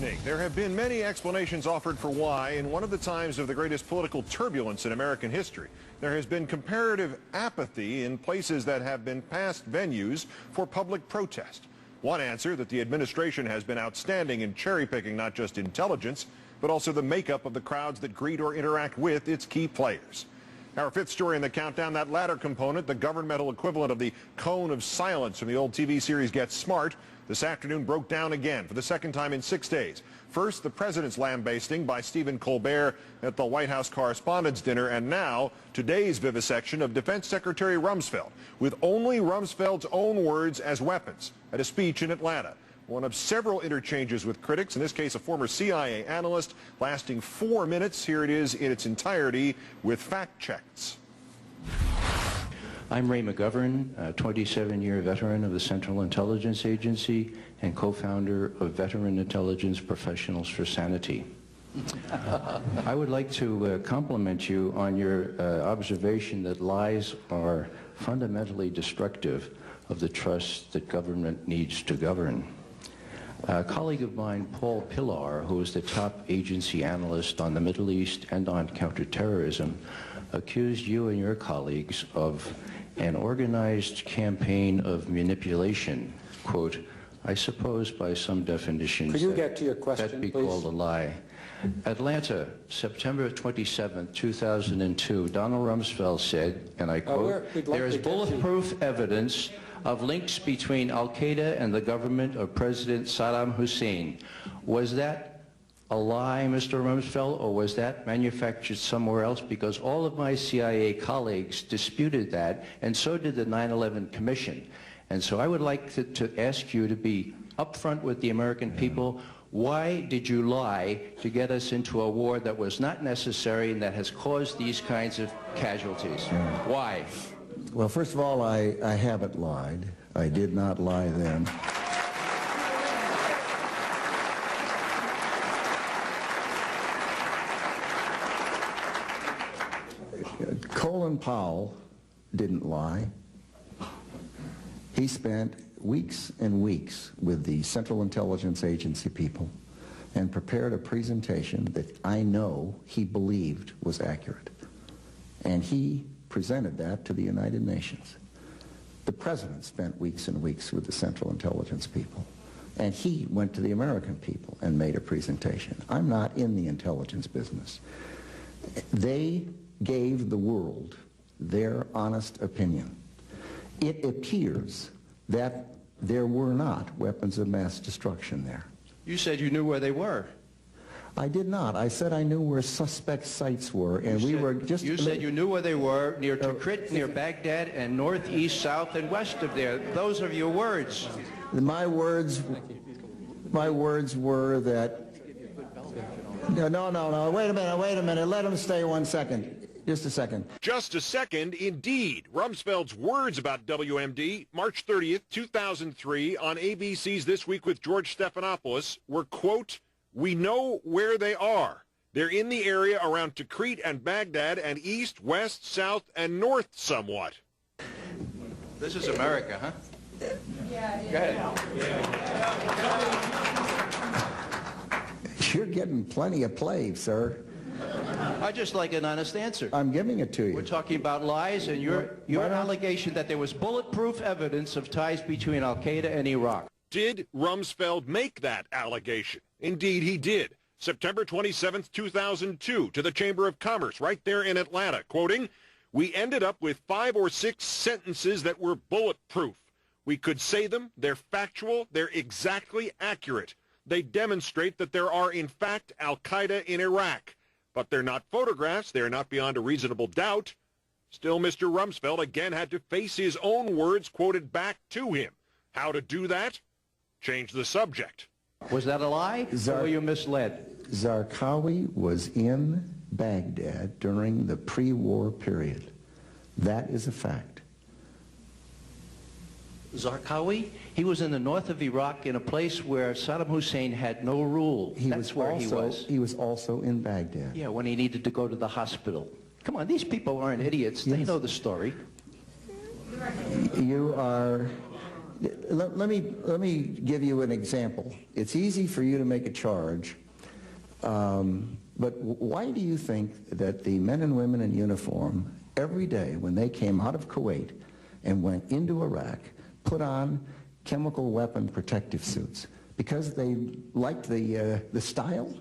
evening. There have been many explanations offered for why, in one of the times of the greatest political turbulence in American history, there has been comparative apathy in places that have been past venues for public protest. One answer, that the administration has been outstanding in cherry-picking not just intelligence, but also the makeup of the crowds that greet or interact with its key players. Our fifth story in the countdown, that latter component, the governmental equivalent of the cone of silence from the old TV series Get Smart, this afternoon broke down again for the second time in 6 days. First, the president's lambasting by Stephen Colbert at the White House Correspondents' Dinner, and now today's vivisection of Defense Secretary Rumsfeld, with only Rumsfeld's own words as weapons at a speech in Atlanta. One of several interchanges with critics, in this case a former CIA analyst, lasting 4 minutes. Here it is in its entirety with fact checks. I'm Ray McGovern, a 27-year veteran of the Central Intelligence Agency and co-founder of Veteran Intelligence Professionals for Sanity. I would like to compliment you on your observation that lies are fundamentally destructive of the trust that government needs to govern. A colleague of mine, Paul Pillar, who is the top agency analyst on the Middle East and on counterterrorism, accused you and your colleagues of an organized campaign of manipulation. Quote, I suppose by some definitions could you get to your question, that'd be please? called a lie. Atlanta, September 27, 2002, Donald Rumsfeld said, and I quote, there is bulletproof evidence of links between al-Qaeda and the government of President Saddam Hussein. Was that a lie, Mr. Rumsfeld, or was that manufactured somewhere else? Because all of my CIA colleagues disputed that, and so did the 9/11 Commission. And so I would like to ask you to be upfront with the American people. Why did you lie to get us into a war that was not necessary and that has caused these kinds of casualties? Why? Well, first of all, I haven't lied. I did not lie then. Colin Powell didn't lie. He spent weeks and weeks with the Central Intelligence Agency people and prepared a presentation that I know he believed was accurate. And he presented that to the United Nations. The president spent weeks and weeks with the Central Intelligence people, and he went to the American people and made a presentation. I'm not in the intelligence business. They gave the world their honest opinion. It appears that there were not weapons of mass destruction there. You said you knew where they were. I did not. I said I knew where suspect sites were, and we were just... You said you knew where they were, near Tikrit, near Baghdad, and northeast, south, and west of there. Those are your words. My words were that... No, wait a minute. Let him stay 1 second. Just a second. Just a second, indeed. Rumsfeld's words about WMD, March 30th, 2003, on ABC's This Week with George Stephanopoulos, were, quote, we know where they are. They're in the area around Tikrit and Baghdad and east, west, south, and north somewhat. This is America, huh? Yeah. Go ahead. You're getting plenty of play, sir. I'd just like an honest answer. I'm giving it to you. We're talking about lies, and your allegation that there was bulletproof evidence of ties between al-Qaeda and Iraq. Did Rumsfeld make that allegation? Indeed, he did. September 27th, 2002, to the Chamber of Commerce, right there in Atlanta, quoting, we ended up with 5 or 6 sentences that were bulletproof. We could say them, they're factual, they're exactly accurate. They demonstrate that there are, in fact, al-Qaeda in Iraq. But they're not photographs, they're not beyond a reasonable doubt. Still, Mr. Rumsfeld again had to face his own words quoted back to him. How to do that? Change the subject. Was that a lie, or were you misled? Zarqawi was in Baghdad during the pre-war period. That is a fact. Zarqawi? He was in the north of Iraq in a place where Saddam Hussein had no rule. That's where he was. He was also in Baghdad. Yeah, when he needed to go to the hospital. Come on, these people aren't idiots. Yes. They know the story. You are let me give you an example. It's easy for you to make a charge, but why do you think that the men and women in uniform every day when they came out of Kuwait and went into Iraq put on chemical weapon protective suits? Because they liked the style?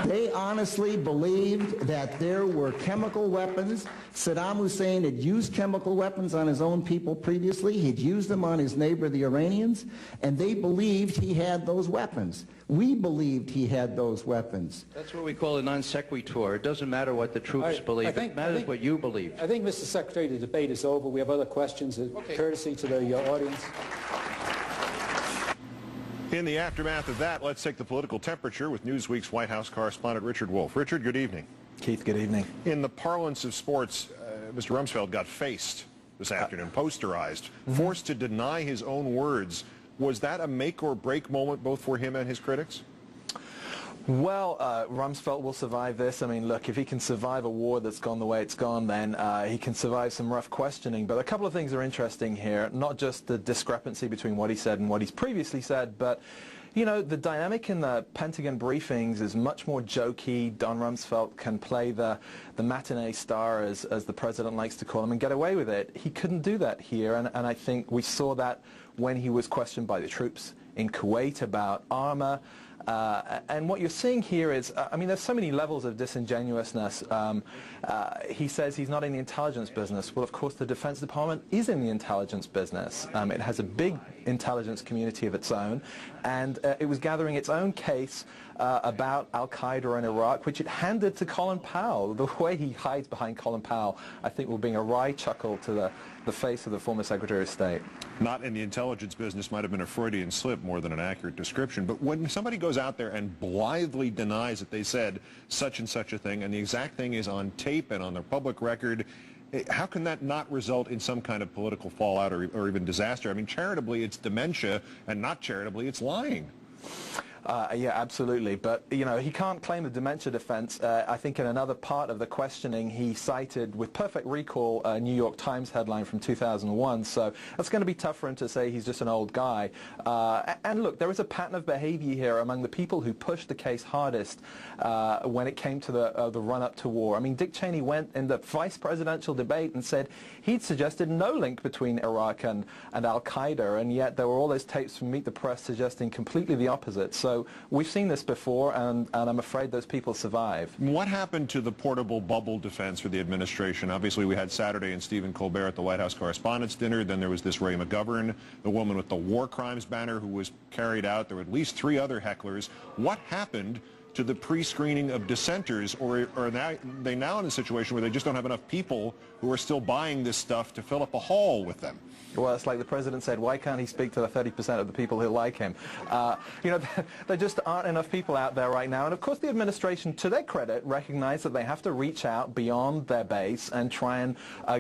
They honestly believed that there were chemical weapons. Saddam Hussein had used chemical weapons on his own people previously. He'd used them on his neighbor, the Iranians, and they believed he had those weapons. We believed he had those weapons. That's what we call a non sequitur. It doesn't matter what the troops believe. It matters what you believe. I think, Mr. Secretary, the debate is over. We have other questions, courtesy to the audience. In the aftermath of that, let's take the political temperature with Newsweek's White House correspondent Richard Wolff. Richard, good evening. Keith, good evening. In the parlance of sports, Mr. Rumsfeld got faced this afternoon, posterized, forced to deny his own words. Was that a make-or-break moment both for him and his critics? Well, Rumsfeld will survive this. I mean, look, if he can survive a war that's gone the way it's gone, then he can survive some rough questioning. But a couple of things are interesting here, not just the discrepancy between what he said and what he's previously said, but, you know, the dynamic in the Pentagon briefings is much more jokey. Don Rumsfeld can play the matinee star, as the president likes to call him, and get away with it. He couldn't do that here, and I think we saw that when he was questioned by the troops in Kuwait about armor. And what you're seeing here is, I mean, there's so many levels of disingenuousness. He says he's not in the intelligence business. Well, of course, the Defense Department is in the intelligence business. It has a big intelligence community of its own, and it was gathering its own case about al-Qaeda in Iraq, which it handed to Colin Powell. The way he hides behind Colin Powell, I think, will bring a wry chuckle to the face of the former Secretary of State. Not in the intelligence business might have been a Freudian slip more than an accurate description, but when somebody goes out there and blithely denies that they said such and such a thing, and the exact thing is on tape and on the public record, how can that not result in some kind of political fallout or even disaster? I mean, charitably, it's dementia, and not charitably, it's lying. Yeah, absolutely. But, you know, he can't claim the dementia defense. I think in another part of the questioning, he cited, with perfect recall, a New York Times headline from 2001. So that's going to be tough for him to say he's just an old guy. And look, there is a pattern of behavior here among the people who pushed the case hardest when it came to the run-up to war. I mean, Dick Cheney went in the vice presidential debate and said he'd suggested no link between Iraq and al-Qaeda, and yet there were all those tapes from Meet the Press suggesting completely the opposite. So we've seen this before, and I'm afraid those people survive. What happened to the portable bubble defense for the administration? Obviously, we had Saturday and Stephen Colbert at the White House Correspondents' Dinner. Then there was this Ray McGovern, the woman with the war crimes banner who was carried out. There were at least 3 other hecklers. What happened to the pre-screening of dissenters, or are they now in a situation where they just don't have enough people who are still buying this stuff to fill up a hall with them? Well, it's like the president said, why can't he speak to the 30% of the people who like him? You know, there just aren't enough people out there right now. And of course, the administration, to their credit, recognize that they have to reach out beyond their base and try and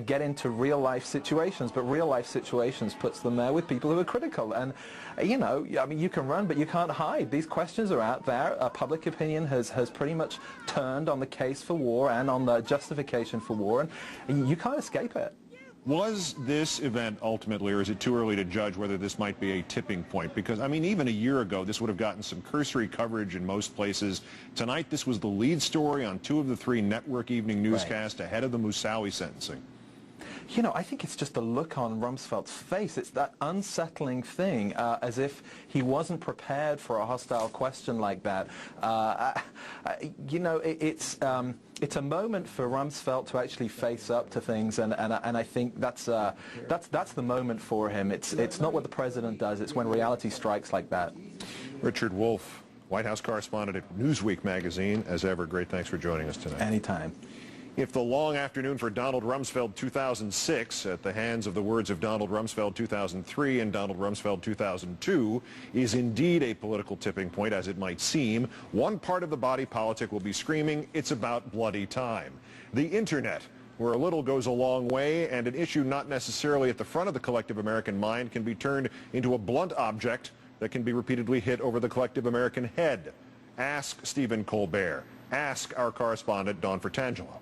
get into real-life situations. But real-life situations puts them there with people who are critical. And, you know, I mean, you can run, but you can't hide. These questions are out there. Public opinion has pretty much turned on the case for war and on the justification for war, and you can't escape it. Was this event ultimately, or is it too early to judge whether this might be a tipping point? Because, I mean, even a year ago, this would have gotten some cursory coverage in most places. Tonight, this was the lead story on 2 of the 3 network evening newscasts ahead of the Moussaoui sentencing. You know, I think it's just the look on Rumsfeld's face. It's that unsettling thing, as if he wasn't prepared for a hostile question like that. You know, it's a moment for Rumsfeld to actually face up to things, and I think that's the moment for him. It's not what the president does. It's when reality strikes like that. Richard Wolff, White House correspondent at Newsweek magazine. As ever, great thanks for joining us tonight. Anytime. If the long afternoon for Donald Rumsfeld 2006 at the hands of the words of Donald Rumsfeld 2003 and Donald Rumsfeld 2002 is indeed a political tipping point, as it might seem, one part of the body politic will be screaming, it's about bloody time. The Internet, where a little goes a long way, and an issue not necessarily at the front of the collective American mind can be turned into a blunt object that can be repeatedly hit over the collective American head. Ask Stephen Colbert. Ask our correspondent, Dawn Fratangelo.